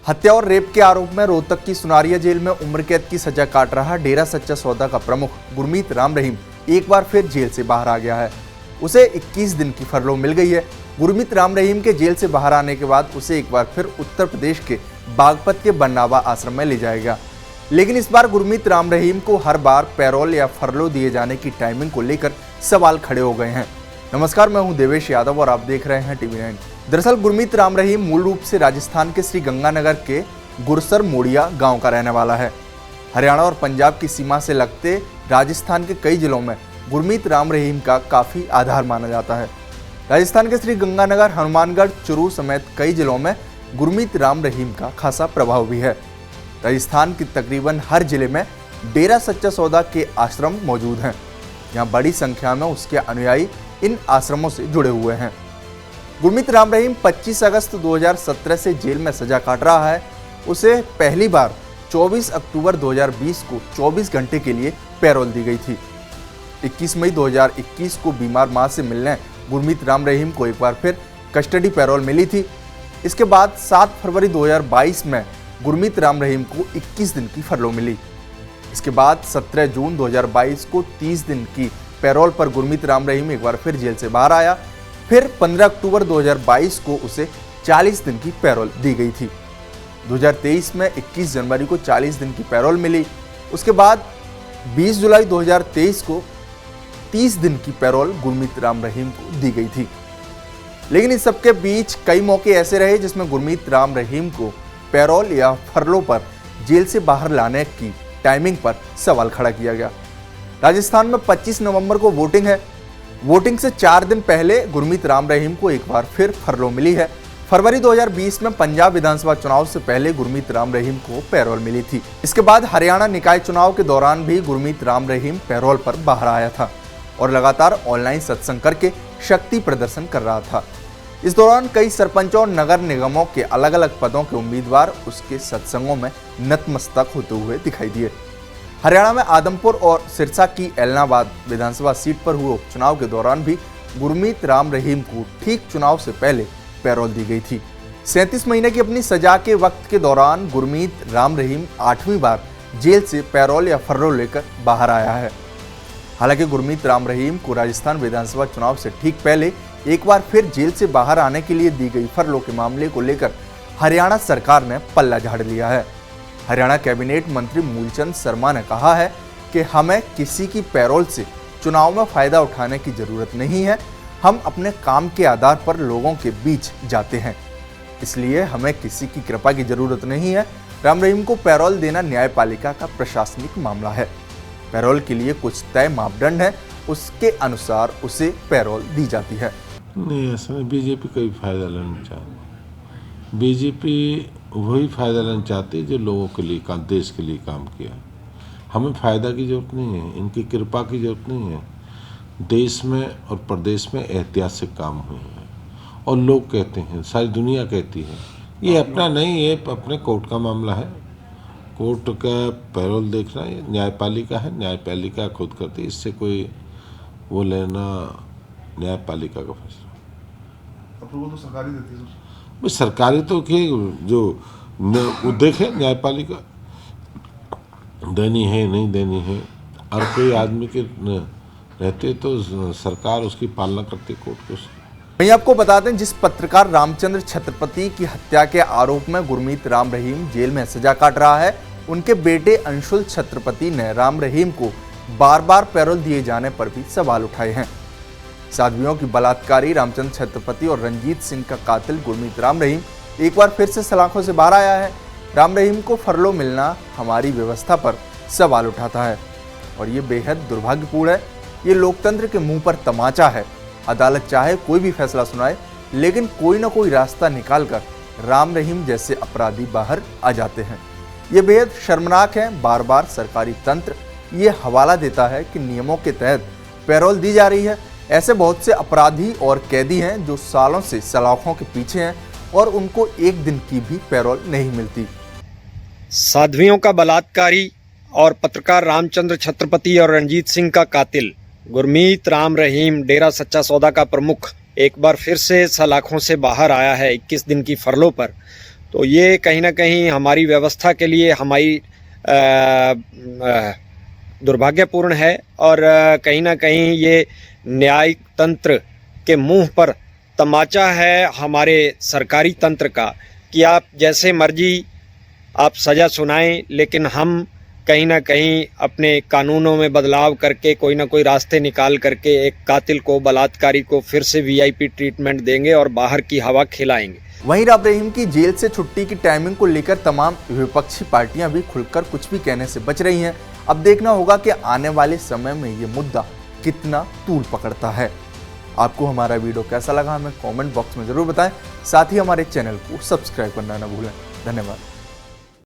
हत्या और रेप के आरोप में रोहतक की सुनारिया जेल में उम्र कैद की सजा काट रहा डेरा सच्चा सौदा का प्रमुख गुरमीत राम रहीम एक बार फिर जेल से बाहर आ गया है। उसे 21 दिन की फरलो मिल गई है। गुरमीत राम रहीम के जेल से बाहर आने के बाद उसे एक बार फिर उत्तर प्रदेश के बागपत के बन्नावा आश्रम में ले जाएगा। लेकिन इस बार गुरमीत राम रहीम को हर बार पैरोल या फरलो दिए जाने की टाइमिंग को लेकर सवाल खड़े हो गए हैं। नमस्कार, मैं हूं देवेश यादव और आप देख रहे हैं टीवी 9। दरअसल गुरमीत राम रहीम मूल रूप से राजस्थान के श्री गंगानगर के गुरसर मोड़िया गांव का रहने वाला है। हरियाणा और पंजाब की सीमा से लगते राजस्थान के कई जिलों में गुरमीत राम रहीम का काफी आधार माना जाता है। राजस्थान के श्री गंगानगर, हनुमानगढ़, चुरू समेत कई जिलों में गुरमीत राम रहीम का खासा प्रभाव भी है। राजस्थान के तकरीबन हर जिले में डेरा सच्चा सौदा के आश्रम मौजूद हैं। यहाँ बड़ी संख्या में उसके अनुयायी इन आश्रमों से जुड़े हुए हैं। गुरमीत राम रहीम 25 अगस्त 2017 से जेल में सजा काट रहा है। उसे पहली बार 24 अक्टूबर 2020 को 24 घंटे के लिए पैरोल दी गई थी। 21 मई 2021 को बीमार मां से मिलने गुरमीत राम रहीम को एक बार फिर कस्टडी पैरोल मिली थी। इसके बाद 7 फरवरी 2022 में गुरमीत राम रहीम को 21 दिन की फरलो मिली। इसके बाद 17 जून 2022 को 30 दिन की पैरोल पर गुरमीत राम रहीम एक बार फिर जेल से बाहर आया। फिर 15 अक्टूबर 2022 को उसे 40 दिन की पैरोल दी गई थी। 2023 में 21 जनवरी को 40 दिन की पैरोल मिली। उसके बाद 20 जुलाई 2023 को 30 दिन की पैरोल गुरमीत राम रहीम को दी गई थी। लेकिन इस सबके बीच कई मौके ऐसे रहे जिसमें गुरमीत राम रहीम को पैरोल या फरलो पर जेल से बाहर लाने की टाइमिंग पर सवाल खड़ा किया गया। राजस्थान में 25 नवंबर को वोटिंग है। वोटिंग से 4 दिन पहले गुरमीत राम रहीम को एक बार फिर फरलो मिली है। फरवरी 2020 में पंजाब विधानसभा चुनाव से पहले गुरमीत राम रहीम को पैरोल मिली थी। इसके बाद हरियाणा निकाय चुनाव के दौरान भी गुरमीत राम रहीम पैरोल पर बाहर आया था और लगातार ऑनलाइन सत्संग करके शक्ति प्रदर्शन कर रहा था। इस दौरान कई सरपंचों और नगर निगमों के अलग अलग पदों के उम्मीदवार उसके सत्संगों में नतमस्तक होते हुए दिखाई दिए। हरियाणा में आदमपुर और सिरसा की एलनाबाद विधानसभा सीट पर हुए उपचुनाव के दौरान भी गुरमीत राम रहीम को ठीक चुनाव से पहले पैरोल दी गई थी। 37 महीने की अपनी सजा के वक्त के दौरान गुरमीत राम रहीम 8वीं बार जेल से पैरोल या फरलो लेकर बाहर आया है। हालांकि गुरमीत राम रहीम को राजस्थान विधानसभा चुनाव से ठीक पहले एक बार फिर जेल से बाहर आने के लिए दी गई फरलो के मामले को लेकर हरियाणा सरकार ने पल्ला झाड़ लिया है। हरियाणा कैबिनेट मंत्री मूलचंद शर्मा ने कहा है कि हमें किसी की पैरोल से चुनाव में फायदा उठाने की जरूरत नहीं है। हम अपने काम के आधार पर लोगों के बीच जाते हैं, इसलिए हमें किसी की कृपा की जरूरत नहीं है। राम रहीम को पैरोल देना न्यायपालिका का प्रशासनिक मामला है। पैरोल के लिए कुछ तय मापदंड है, उसके अनुसार उसे पैरोल दी जाती है। नहीं, इसमें बीजेपी कोई फायदा लेना चाहती। बीजेपी वही फायदा लेना चाहती है जो लोगों के लिए काम, देश के लिए काम किया। हमें फायदा की जरूरत नहीं है, इनकी कृपा की जरूरत नहीं है। देश में और प्रदेश में ऐतिहासिक काम हुए हैं और लोग कहते हैं, सारी दुनिया कहती है। ये अपना नहीं, ये अपने कोर्ट का मामला है। कोर्ट का पैरोल देखना ये न्यायपालिका है, न्यायपालिका खुद करती है। इससे कोई वो लेना न्यायपालिका का फैसला। अप्रूवल तो सरकारी देती है। भाई सरकारी तो कि जो वो देखे न्यायपालिका देनी है नहीं देनी है। और कोई आदमी के रहते तो सरकार उसकी पालना करती, कोर्ट को। वहीं आपको बता दें, जिस पत्रकार रामचंद्र छत्रपति की हत्या के आरोप में गुरमीत राम रहीम जेल में सजा काट रहा है, उनके बेटे अंशुल छत्रपति ने राम रहीम को बार बार पैरोल दिए जाने पर भी सवाल उठाए हैं। साध्वियों की बलात्कारी रामचंद्र छत्रपति और रंजीत सिंह का कातिल गुरमीत राम रहीम एक बार फिर से सलाखों से बाहर आया है। राम रहीम को फरलो मिलना हमारी व्यवस्था पर सवाल उठाता है और ये बेहद दुर्भाग्यपूर्ण है। ये लोकतंत्र के मुंह पर तमाचा है। अदालत चाहे कोई भी फैसला सुनाए, लेकिन कोई ना कोई रास्ता निकालकर राम रहीम जैसे अपराधी बाहर आ जाते हैं। ये बेहद शर्मनाक है। बार बार सरकारी तंत्र ये हवाला देता है कि नियमों के तहत पैरोल दी जा रही है। ऐसे बहुत से अपराधी और कैदी हैं जो सालों से सलाखों के पीछे हैं और उनको एक दिन की भी पैरोल नहीं मिलती। साध्वियों का बलात्कारी और पत्रकार रामचंद्र छत्रपति और रंजीत सिंह का कातिल गुरमीत राम रहीम डेरा सच्चा सौदा का प्रमुख एक बार फिर से सलाखों से बाहर आया है। 21 दिन की फरलो पर तो ये कहीं ना कहीं हमारी व्यवस्था के लिए हमारी दुर्भाग्यपूर्ण है और कहीं ना कहीं ये न्यायिक तंत्र के मुंह पर तमाचा है हमारे सरकारी तंत्र का कि आप जैसे मर्जी आप सज़ा सुनाएं, लेकिन हम कहीं ना कहीं अपने कानूनों में बदलाव करके कोई ना कोई रास्ते निकाल करके एक कातिल को, बलात्कारी को फिर से वीआईपी ट्रीटमेंट देंगे और बाहर की हवा खिलाएंगे। वहीं राम रहीम की जेल से छुट्टी की टाइमिंग को लेकर तमाम विपक्षी पार्टियां भी खुलकर कुछ भी कहने से बच रही हैं। अब देखना होगा कि आने वाले समय में ये मुद्दा कितना तूल पकड़ता है। आपको हमारा वीडियो कैसा लगा हमें कमेंट बॉक्स में जरूर बताएं। साथ ही हमारे चैनल को सब्सक्राइब करना न भूलें। धन्यवाद।